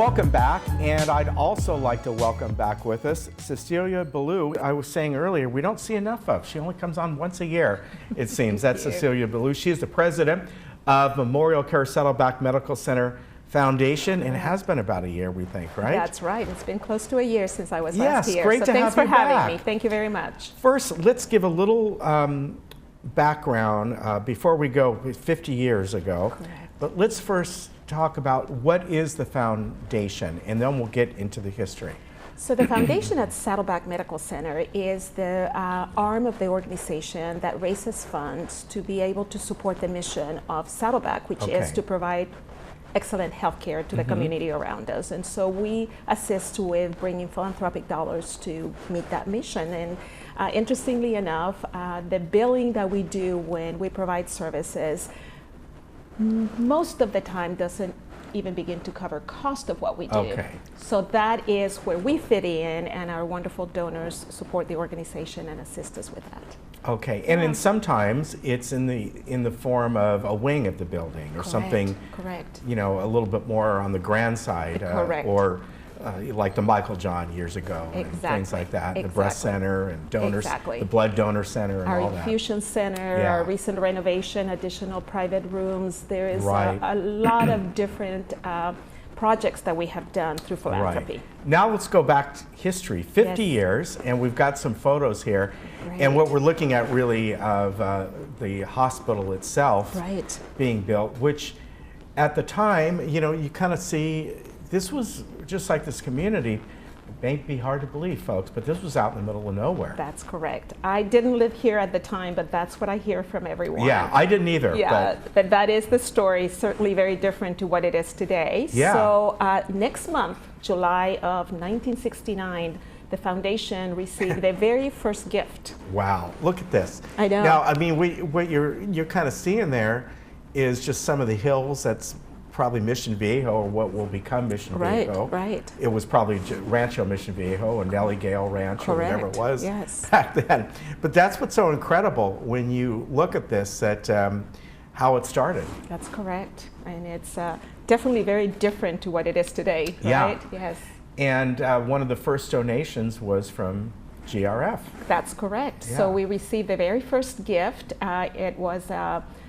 welcome back, and I'd also like to welcome back with us Cecilia Ballou. I was saying earlier, we don't see enough of. She only comes on once a year, it seems. That's Cecilia Ballou. She is the president of Memorial Care Saddleback Medical Center Foundation, and it has been about a year, we think, right? That's right. It's been close to a year since I was last here. Yes, great to have you back. Thanks for having me. Thank you very much. First, let's give a little background before we go 50 years ago. Correct. But let's first talk about what is the foundation, and then we'll get into the history. So the foundation at Saddleback Medical Center is the arm of the organization that raises funds to be able to support the mission of Saddleback, which is to provide excellent health care to the community around us. And so we assist with bringing philanthropic dollars to meet that mission. And interestingly enough, the billing that we do when we provide services most of the time doesn't even begin to cover cost of what we do. Okay. So that is where we fit in, and our wonderful donors support the organization and assist us with that. Okay, and then sometimes it's in the form of a wing of the building or something. Correct. You know, a little bit more on the grand side, Correct. or like the Michael John years ago, and things like that. The breast center and donors, the blood donor center, and our all that. infusion center, our recent renovation, additional private rooms. There is a lot of different projects that we have done through philanthropy. Right. Now let's go back to history, 50 years, and we've got some photos here. And what we're looking at really of the hospital itself being built, which at the time, you know, you kind of see, this was just like this community. It may be hard to believe, folks, but this was out in the middle of nowhere. That's correct. I didn't live here at the time, but that's what I hear from everyone. Yeah, I didn't either. Yeah, but that is the story, certainly very different to what it is today. Yeah. So next month, July of 1969, the foundation received their very first gift. Wow, look at this. I know. Now, I mean, what you're kind of seeing there is just some of the hills. That's probably Mission Viejo, or what will become Mission Viejo. Right. It was probably Rancho Mission Viejo or Nellie Gale Ranch or whatever it was back then. But that's what's so incredible when you look at this, that how it started. That's correct. And it's definitely very different to what it is today, right? Yes. And one of the first donations was from GRF. That's correct. Yeah. So we received the very first gift. It was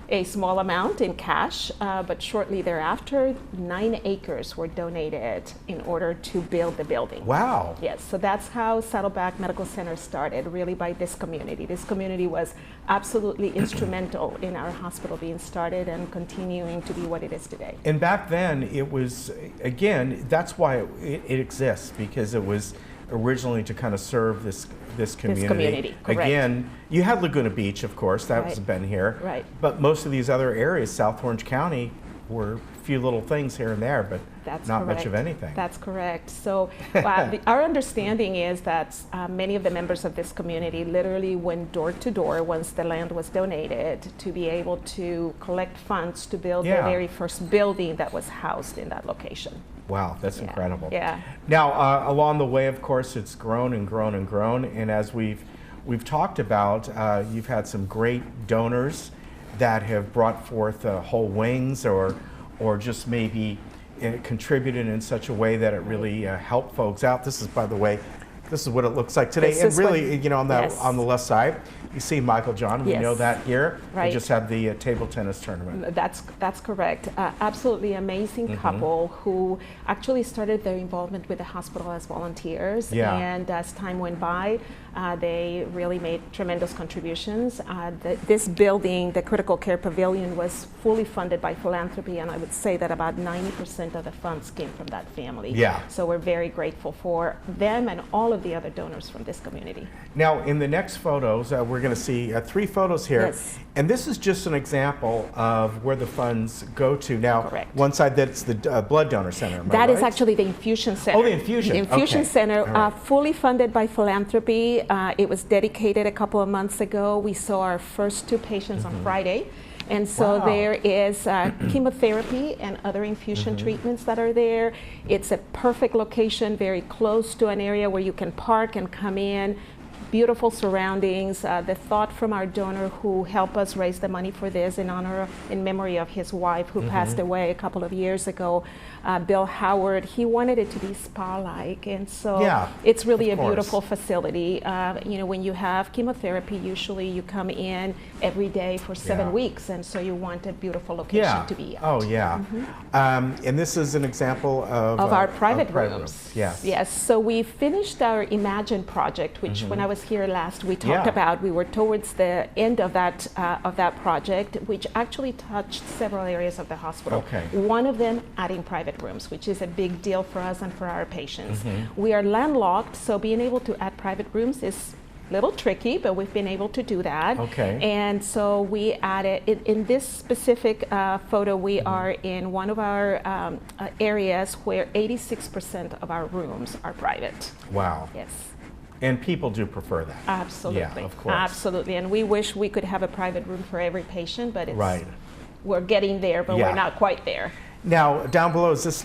a small amount in cash, but shortly thereafter, 9 acres were donated in order to build the building. Wow. Yes, so that's how Saddleback Medical Center started, really by this community. This community was absolutely instrumental in our hospital being started and continuing to be what it is today. And back then, it was, again, that's why it exists, because it was originally to kind of serve this community. Correct. Again, you had Laguna Beach, of course, that's been here. Right. But most of these other areas, South Orange County, were a few little things here and there, but not much of anything. That's correct. So our understanding is that many of the members of this community literally went door to door once the land was donated to be able to collect funds to build the very first building that was housed in that location. Wow, that's incredible. Yeah. Now, along the way, of course, it's grown and grown and grown, and as we've talked about, you've had some great donors that have brought forth whole wings, or just maybe contributed in such a way that it really helped folks out. This is, by the way, this is what it looks like today. And really, you know, on the left side, you see Michael John. We know that here. Right. We just had the table tennis tournament. That's correct. Absolutely amazing couple who actually started their involvement with the hospital as volunteers. Yeah. And as time went by, they really made tremendous contributions. This building, the Critical Care Pavilion, was fully funded by philanthropy, and I would say that about 90% of the funds came from that family. Yeah. So we're very grateful for them and all of the other donors from this community. Now, in the next photos, we're going to see 3 photos here. Yes. And this is just an example of where the funds go to. Now, one side, that's the blood donor center. That is actually the infusion center. Oh, the infusion. The infusion center, fully funded by philanthropy. It was dedicated a couple of months ago. We saw our first 2 patients on Friday. And so there is chemotherapy and other infusion treatments that are there. It's a perfect location, very close to an area where you can park and come in. beautiful surroundings. The thought from our donor who helped us raise the money for this in memory of his wife who passed away a couple of years ago, Bill Howard. He wanted it to be spa-like, and so it's really a beautiful facility. When you have chemotherapy, usually you come in every day for 7 weeks, and so you want a beautiful location to be at. Oh yeah. And this is an example of our private rooms. Yes. So we finished our Imagine project, which when I was here last we talked about. We were towards the end of that project, which actually touched several areas of the hospital. One of them adding private rooms, which is a big deal for us and for our patients. We are landlocked, so being able to add private rooms is a little tricky, but we've been able to do that. And so we added, in this specific photo, we are in one of our areas where 86% of our rooms are private. Wow. Yes. And people do prefer that. Absolutely. Yeah, of course. Absolutely. And we wish we could have a private room for every patient, but we're getting there, but we're not quite there. Now, down below, is this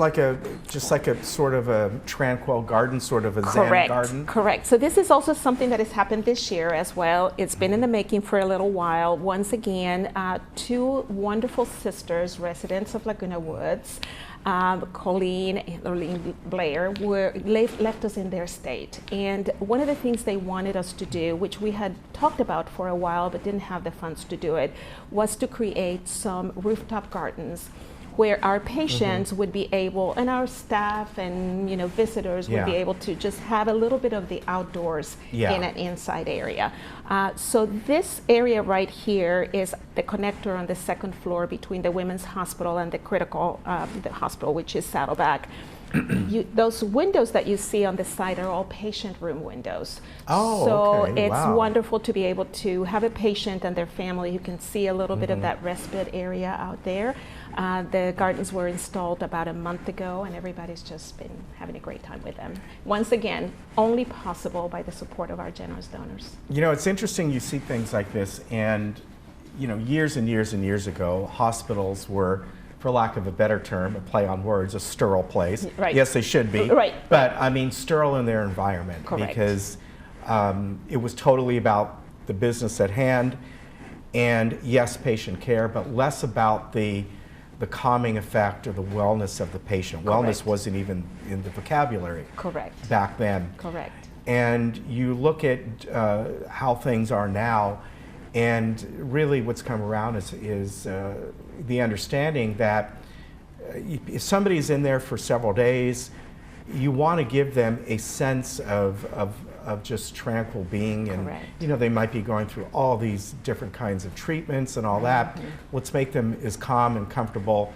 just like a sort of a tranquil garden, sort of a Zen garden? Correct. So this is also something that has happened this year as well. It's been in the making for a little while. Once again, two wonderful sisters, residents of Laguna Woods, Colleen and Lorraine Blair, left us in their state. And one of the things they wanted us to do, which we had talked about for a while but didn't have the funds to do it, was to create some rooftop gardens where our patients would be able, and our staff and visitors would be able to just have a little bit of the outdoors in an inside area. So this area right here is the connector on the second floor between the women's hospital and the critical the hospital, which is Saddleback. Those windows that you see on the side are all patient room windows. So it's wonderful to be able to have a patient and their family who can see a little bit of that respite area out there. The gardens were installed about a month ago, and everybody's just been having a great time with them. Once again, only possible by the support of our generous donors. It's interesting you see things like this, and years and years and years ago, hospitals were, for lack of a better term, a play on words, a sterile place. Yes, they should be. But I mean sterile in their environment. Because it was totally about the business at hand, and yes, patient care, but less about the calming effect or the wellness of the patient. Wellness wasn't even in the vocabulary back then. And you look at how things are now, and really what's come around is the understanding that if somebody's in there for several days, you want to give them a sense of just tranquil being, and they might be going through all these different kinds of treatments and all that. Let's make them as calm and comfortable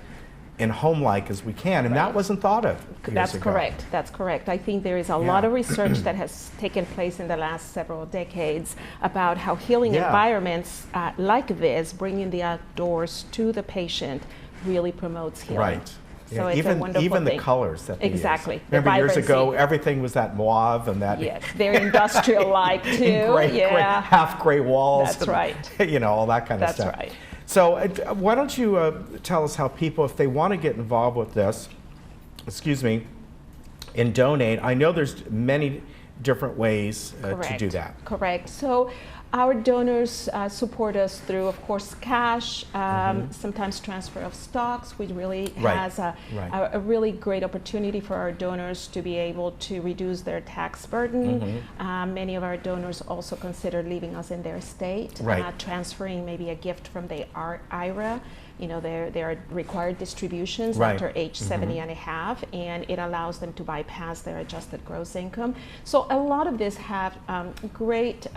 and home-like as we can, and that wasn't thought of years ago. That's correct. I think there is a lot of research that has taken place in the last several decades about how healing environments like this, bringing the outdoors to the patient, really promotes healing. So it's a wonderful even thing. The colors that they use. Remember years ago, everything was that mauve and that. Yes, they're industrial-like too. Half gray walls. That's right. All that kind of stuff. That's right. So why don't you tell us how people, if they want to get involved with this, and donate. I know there's many different ways to do that. Correct. So our donors support us through, of course, cash, sometimes transfer of stocks, which really has a really great opportunity for our donors to be able to reduce their tax burden. Many of our donors also consider leaving us in their estate, transferring maybe a gift from the IRA. There are required distributions after age 70 and a half, and it allows them to bypass their adjusted gross income. So a lot of this have great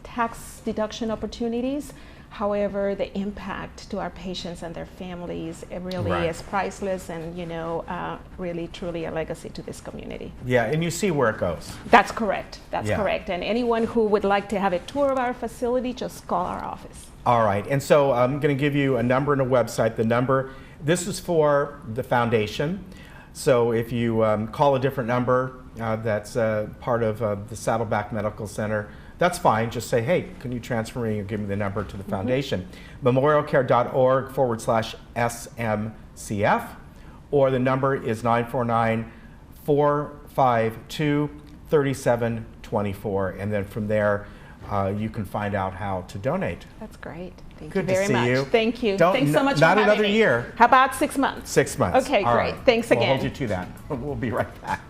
tax deduction opportunities. However, the impact to our patients and their families, it really is priceless, and really truly a legacy to this community. Yeah, and you see where it goes. That's correct. That's correct. And anyone who would like to have a tour of our facility, just call our office. All right, and so I'm going to give you a number and a website. The number, this is for the foundation. So if you call a different number that's part of the Saddleback Medical Center, that's fine. Just say, hey, can you transfer me or give me the number to the foundation? Memorialcare.org/SMCF, or the number is 949-452-3333. 3724, and then from there you can find out how to donate. That's great. Thank Good you to very see much. you. Thank you. Don't- Thanks so much not for having another me. year. How about 6 months? 6 months. Okay, All great. right. Thanks We'll again. hold you to that. We'll be right back.